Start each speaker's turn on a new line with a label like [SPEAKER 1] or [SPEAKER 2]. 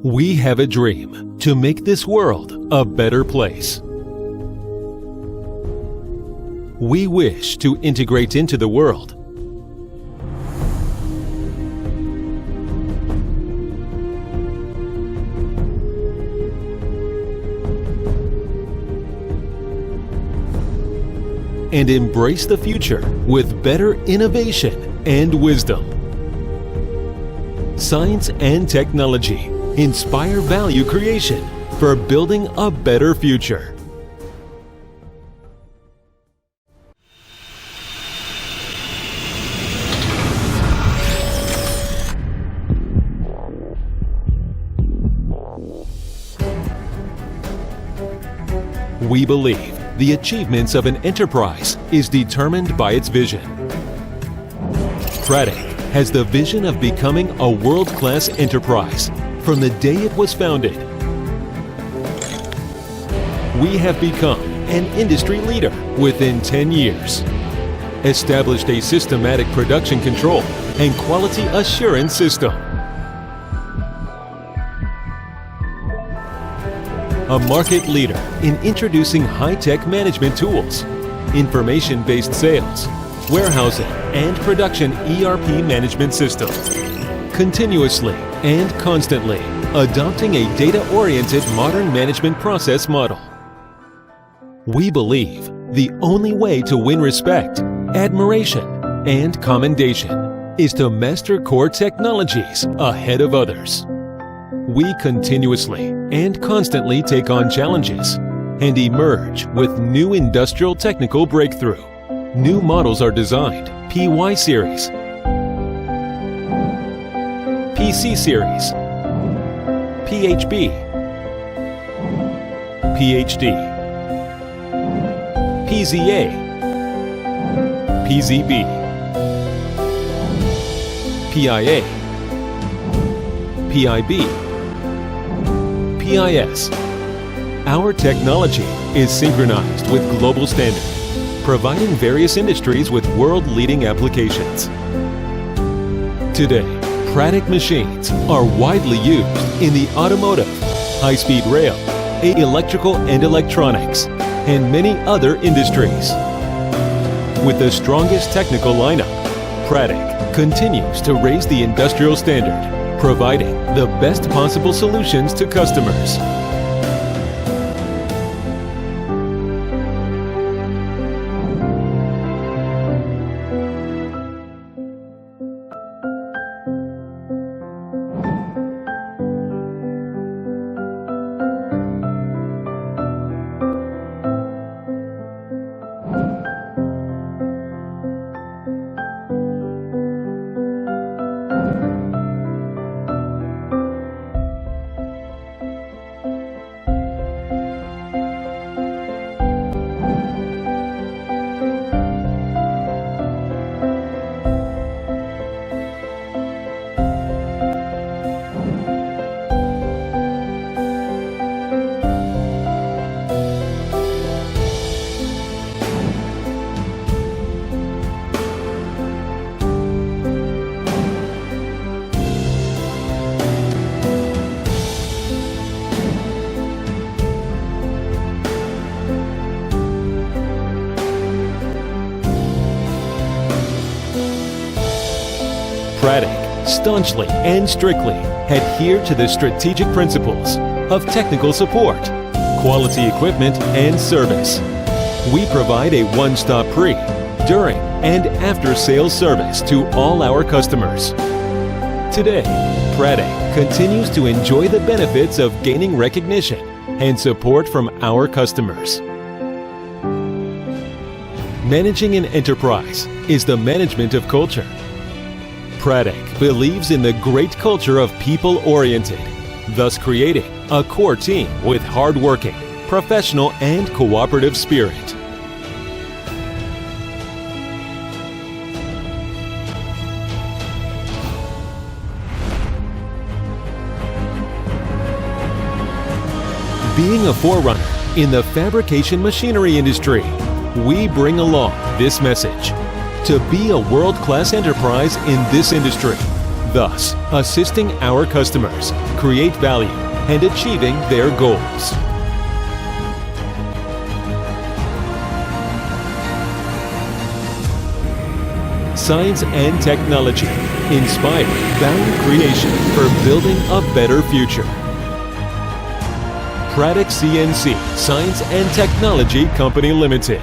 [SPEAKER 1] We have a dream to make this world a better place. We wish to integrate into the world and embrace the future with better innovation and wisdom. Science and technology inspire value creation for building a better future. We believe the achievements of an enterprise is determined by its vision. PRATIC has the vision of becoming a world-class enterprise from the day it was founded. We have become an industry leader within 10 years, established a systematic production control and quality assurance system, a market leader in introducing high-tech management tools, information-based sales, warehousing, and production ERP management system, continuously and constantly adopting a data-oriented modern management process model. We believe the only way to win respect, admiration, and commendation is to master core technologies ahead of others. We continuously and constantly take on challenges and emerge with new industrial technical breakthrough. New models are designed, PY series, PC series, PHB, PhD, PZA, PZB, PIA, PIB, PIS. Our technology is synchronized with global standard, providing various industries with world-leading applications. Today, PRATIC machines are widely used in the automotive, high-speed rail, electrical and electronics, and many other industries. With the strongest technical lineup, PRATIC continues to raise the industrial standard, providing the best possible solutions to customers. PRATIC staunchly and strictly adhere to the strategic principles of technical support, quality equipment, and service. We provide a one-stop pre, during, and after-sales service to all our customers. Today, PRATIC continues to enjoy the benefits of gaining recognition and support from our customers. Managing an enterprise is the management of culture. PRATIC believes in the great culture of people-oriented, thus creating a core team with hard-working, professional, and cooperative spirit. Being a forerunner in the fabrication machinery industry, we bring along this message. To be a world-class enterprise in this industry, thus assisting our customers create value and achieving their goals. Science and technology, inspiring value creation for building a better future. PRATIC CNC Science and Technology Company Limited.